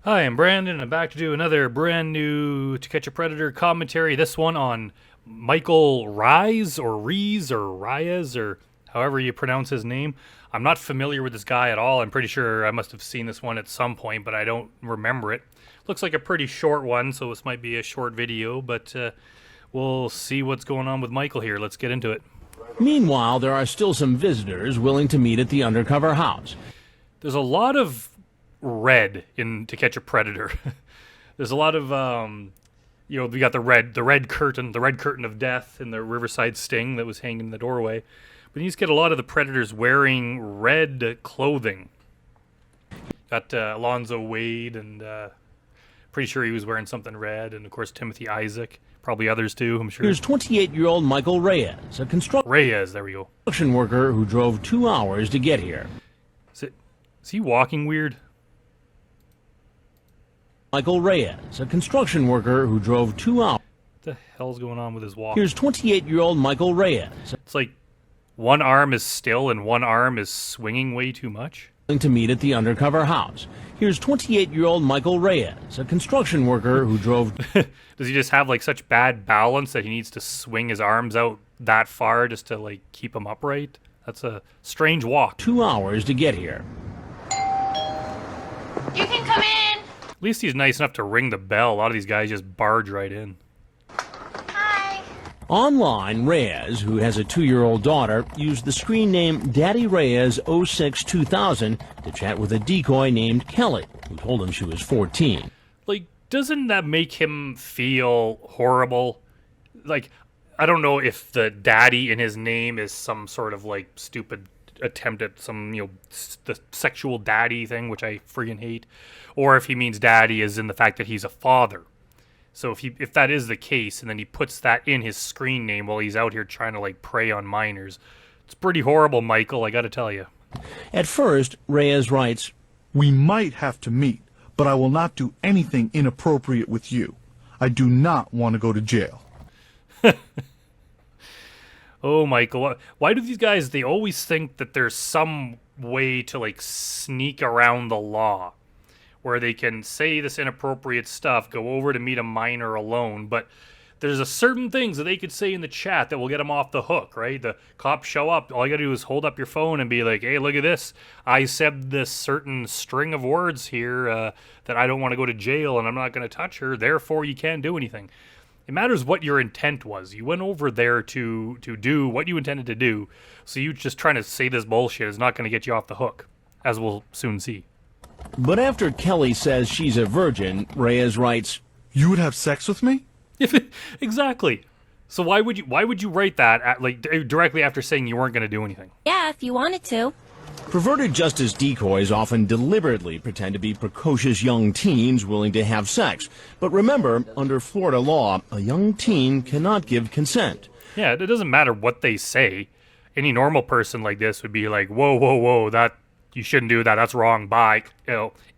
Hi, I'm Brandon, and I'm back to do another brand new To Catch a Predator commentary. This one on Michael Reyes, or Reyes, or Reyes, or however you pronounce his name. I'm not familiar with this guy at all. I'm pretty sure I must have seen this one at some point, but I don't remember it. Looks like a pretty short one, so this might be a short video, but we'll see what's going on with Michael here. Let's get into it. Meanwhile, there are still some visitors willing to meet at the undercover house. There's a lot of red in To Catch a Predator. There's a lot of we got the red curtain of death in the Riverside Sting that was hanging in the doorway. But you just get a lot of the Predators wearing red clothing. Got Alonzo Wade, and pretty sure he was wearing something red, and of course Timothy Isaac, probably others too, I'm sure. Here's 28-year-old Michael Reyes, a there we go. construction worker who drove 2 hours to get here. Is he walking weird? Michael Reyes, a construction worker who drove 2 hours. What the hell's going on with his walk? Here's 28-year-old Michael Reyes. It's like one arm is still and one arm is swinging way too much. To meet at the undercover house. Here's 28-year-old Michael Reyes, a construction worker who drove. Does he just have like such bad balance that he needs to swing his arms out that far just to like keep him upright? That's a strange walk. 2 hours to get here. You can come in. At least he's nice enough to ring the bell. A lot of these guys just barge right in. Hi. Online, Reyes, who has a 2-year-old daughter, used the screen name Daddy Reyes 06 2000 to chat with a decoy named Kelly, who told him she was 14. Like, doesn't that make him feel horrible? Like, I don't know if the daddy in his name is some sort of like stupid attempt at some, the sexual daddy thing, which I friggin' hate, or if he means daddy is in the fact that he's a father. So if that is the case, and then he puts that in his screen name while he's out here trying to like prey on minors, it's pretty horrible, Michael, I gotta tell you. At first, Reyes writes, "We might have to meet, but I will not do anything inappropriate with you. I do not want to go to jail." Oh, Michael, why do these guys, they always think that there's some way to like sneak around the law where they can say this inappropriate stuff, go over to meet a minor alone, but there's a certain things that they could say in the chat that will get them off the hook, right? The cops show up, all you gotta do is hold up your phone and be like, hey, look at this. I said this certain string of words here that I don't want to go to jail and I'm not going to touch her, therefore you can't do anything. It matters what your intent was. You went over there to do what you intended to do, so you just trying to say this bullshit is not going to get you off the hook, as we'll soon see. but after Kelly says she's a virgin, Reyes writes, "You would have sex with me?" Exactly. So why would you write that directly after saying you weren't going to do anything? Yeah, if you wanted to. Perverted justice decoys often deliberately pretend to be precocious young teens willing to have sex. But remember, under Florida law, a young teen cannot give consent. Yeah, it doesn't matter what they say. Any normal person like this would be like, whoa, whoa, whoa, that you shouldn't do that. That's wrong. Bye.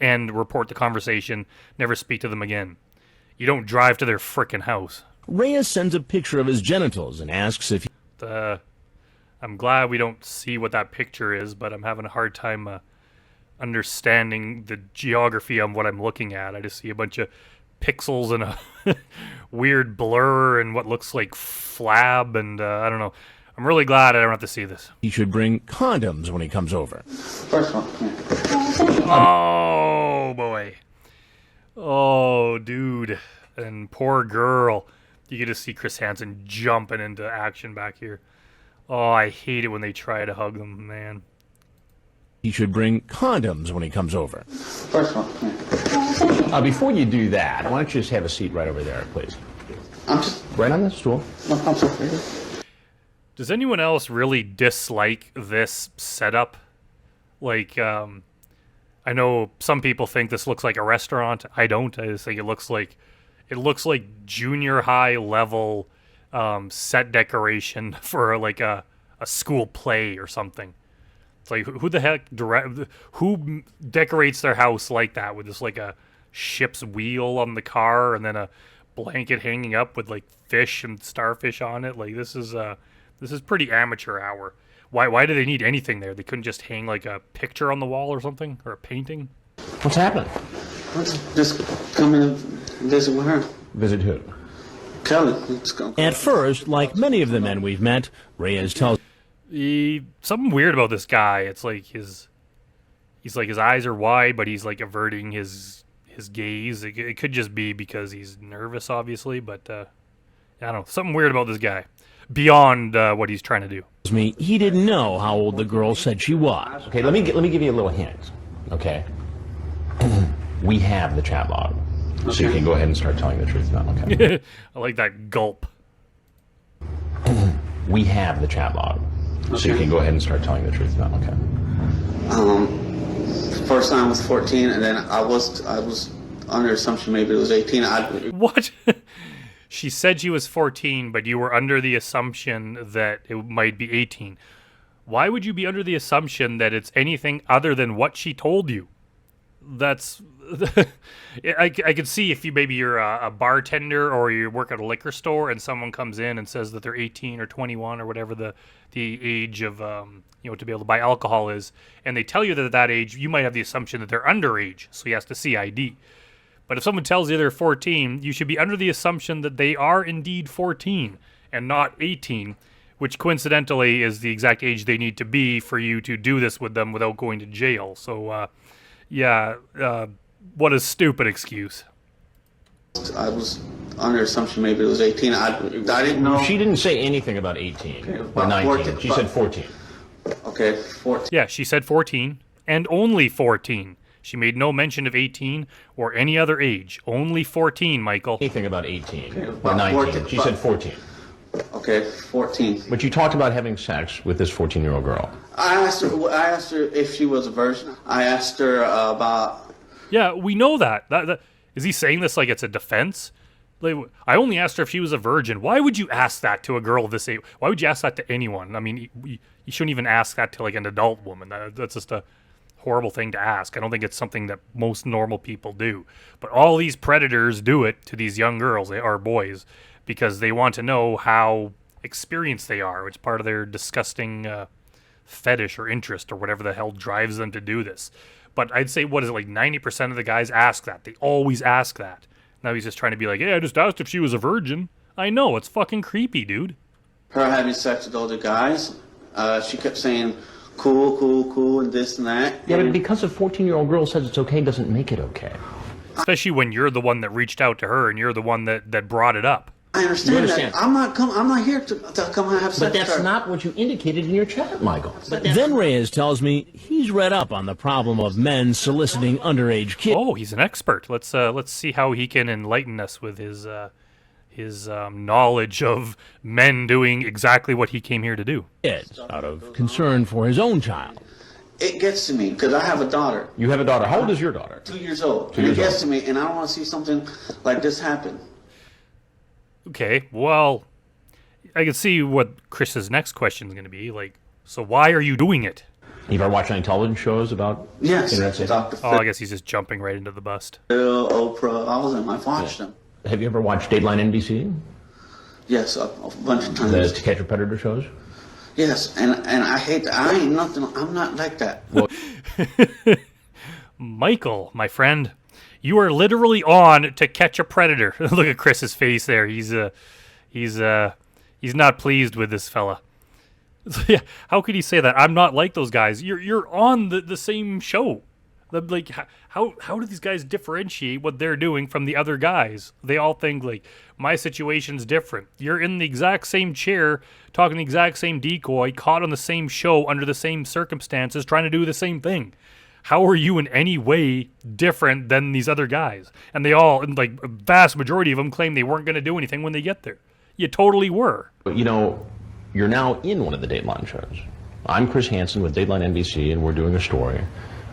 And report the conversation. Never speak to them again. You don't drive to their frickin' house. Reyes sends a picture of his genitals and asks if I'm glad we don't see what that picture is, but I'm having a hard time understanding the geography of what I'm looking at. I just see a bunch of pixels and a weird blur and what looks like flab, and I don't know. I'm really glad I don't have to see this. he should bring condoms when he comes over. First one. Oh, boy. Oh, dude. And poor girl. You get to see Chris Hansen jumping into action back here. Oh, I hate it when they try to hug them, man. He should bring condoms when he comes over. First one. Before you do that, why don't you just have a seat right over there, please? I'm just. Right on the stool. No, I'm sorry. Does anyone else really dislike this setup? Like, I know some people think this looks like a restaurant. I don't. I just think it looks like junior high level set decoration for like a school play or something. It's like, who the heck who decorates their house like that, with just like a ship's wheel on the car and then a blanket hanging up with like fish and starfish on it? Like, this is pretty amateur hour. Why do they need anything there? They couldn't just hang like a picture on the wall or something, or a painting? What's happening? Just come in and visit with her. Visit who? Kelly. Let's go. At first, like many of the men we've met, Reyes tells Something weird about this guy. It's like his eyes are wide, but he's like averting his gaze. It could just be because he's nervous, obviously, but I don't know. Something weird about this guy beyond what he's trying to do. me he didn't know how old the girl said she was. Okay, let me give you a little hint. Okay. We have the chat log, so you can go ahead and start telling the truth now. Okay. I like that gulp. We have the chat log, so you can go ahead and start telling the truth now. Okay. First time was 14, and then I was under assumption maybe it was 18. What? She said she was 14, but you were under the assumption that it might be 18. Why would you be under the assumption that it's anything other than what she told you? That's... I could see if you're a bartender or you work at a liquor store and someone comes in and says that they're 18 or 21 or whatever the age of to be able to buy alcohol is, and they tell you that at that age, you might have the assumption that they're underage, so he has to see ID. But if someone tells you they're 14, you should be under the assumption that they are indeed 14 and not 18, which coincidentally is the exact age they need to be for you to do this with them without going to jail. So, what a stupid excuse. I was under assumption maybe it was 18. I didn't know. She didn't say anything about 18 or 19. 14, She said 14. Okay, 14. Yeah, she said 14 and only 14. She made no mention of 18 or any other age. Only 14, Michael. Anything about 18 or about 19. 14, She said 14. Okay, 14. But you talked about having sex with this 14-year-old girl. I asked her if she was a virgin. I asked her about... Yeah, we know that. Is he saying this like it's a defense? Like, I only asked her if she was a virgin. Why would you ask that to a girl this age? Why would you ask that to anyone? I mean, you shouldn't even ask that to like an adult woman. That's just a horrible thing to ask. I don't think it's something that most normal people do. But all these predators do it to these young girls, or boys, because they want to know how experienced they are. It's part of their disgusting fetish or interest or whatever the hell drives them to do this. But I'd say, what is it, like 90% of the guys ask that. They always ask that. Now he's just trying to be like, hey, I just asked if she was a virgin. I know, it's fucking creepy, dude. Her having sex with older guys. She kept saying, cool, and this and that. Yeah, but because a 14-year-old girl says it's okay doesn't make it okay. Especially when you're the one that reached out to her and you're the one that brought it up. I understand that. I'm not here to come and have sex But with that's her. not what you indicated in your chat, Michael. Then Reyes tells me he's read up on the problem of men soliciting underage kids. Oh, he's an expert. Let's see how he can enlighten us with his knowledge of men doing exactly what he came here to do. Out of concern for his own child. It gets to me because I have a daughter. You have a daughter. How old is your daughter? 2 years old. 2 years It gets old. to me, and I don't want to see something like this happen. Okay, well, I can see what Chris's next question is going to be. Like, so why are you doing it? You've ever watched any television shows about Yes, internet sex? Dr. Oh, I guess he's just jumping right into the bust. Phil, Oprah, all of them. I've watched them. Have you ever watched Dateline NBC? Yes, a bunch of times. The To Catch a Predator shows? Yes, and I hate that. I ain't nothing. I'm not like that. Michael, my friend, you are literally on To Catch a Predator. Look at Chris's face there. He's not pleased with this fella. Yeah, how could he say that? I'm not like those guys. You're on the same show. Like, how do these guys differentiate what they're doing from the other guys? They all think, like, my situation's different. You're in the exact same chair, talking the exact same decoy, caught on the same show under the same circumstances, trying to do the same thing. How are you in any way different than these other guys? And they all, like, a vast majority of them claim they weren't going to do anything when they get there. You totally were. But, you know, you're now in one of the Dateline shows. I'm Chris Hansen with Dateline NBC, and we're doing a story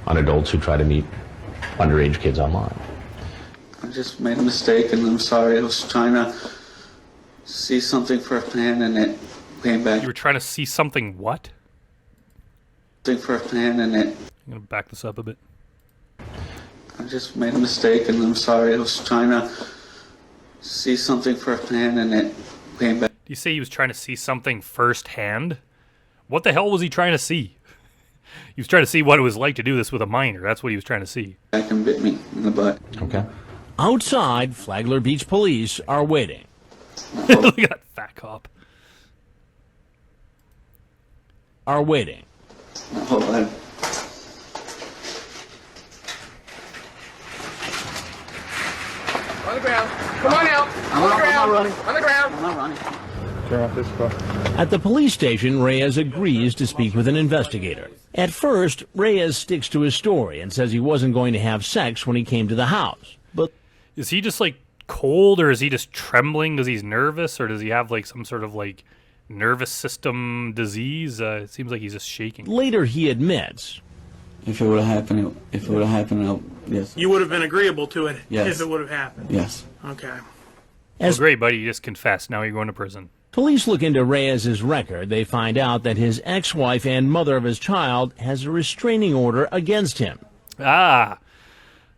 on adults who try to meet underage kids online. I just made a mistake, and I'm sorry. I was trying to see something firsthand, and it came back. You were trying to see something what? Something firsthand, and it. I'm going to back this up a bit. I just made a mistake, and I'm sorry. I was trying to see something firsthand, and it came back. Do you say he was trying to see something firsthand? What the hell was he trying to see? He was trying to see what it was like to do this with a minor. That's what he was trying to see. Back and bit me in the butt. Okay. Outside, Flagler Beach police are waiting. Look at that fat cop. Are waiting. Hold on. On the ground. Come on out. On the ground. I'm not running. On the ground. I'm not running. At the police station, Reyes agrees to speak with an investigator. At first, Reyes sticks to his story and says he wasn't going to have sex when he came to the house. But Is he just like cold, or is he just trembling because he's nervous, or does he have like some sort of like nervous system disease? It seems like he's just shaking. later he admits If it would have happened, yes. You would have been agreeable to it Yes. if it would have happened. Yes. Okay. Well, as great, buddy. You just confessed. Now you're going to prison. police look into Reyes' record, they find out that his ex-wife and mother of his child has a restraining order against him. Ah,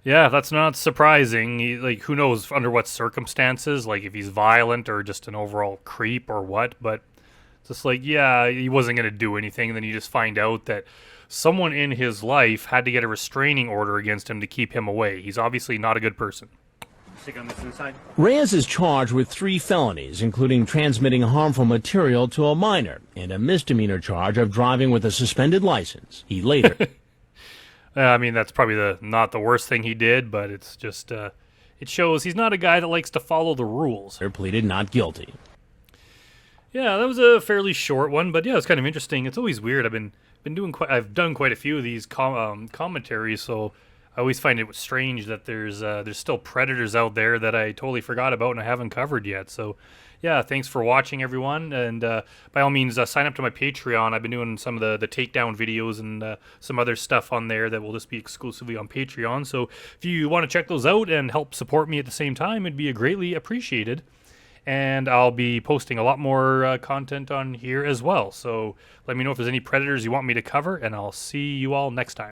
yeah, that's not surprising. Like, who knows under what circumstances, like if he's violent or just an overall creep or what, but it's just like, yeah, he wasn't going to do anything. And then you just find out that someone in his life had to get a restraining order against him to keep him away. He's obviously not a good person. Reyes is charged with 3 felonies, including transmitting harmful material to a minor and a misdemeanor charge of driving with a suspended license. He later I mean, that's probably not the worst thing he did, but it's just, it shows he's not a guy that likes to follow the rules. pleaded not guilty. Yeah, that was a fairly short one, but yeah, it's kind of interesting. It's always weird. I've done quite a few of these commentaries, so I always find it strange that there's still predators out there that I totally forgot about and I haven't covered yet. So, yeah, thanks for watching, everyone, and by all means, sign up to my Patreon. I've been doing some of the takedown videos and some other stuff on there that will just be exclusively on Patreon. So, if you want to check those out and help support me at the same time, it'd be greatly appreciated. And I'll be posting a lot more content on here as well. So let me know if there's any predators you want me to cover, and I'll see you all next time.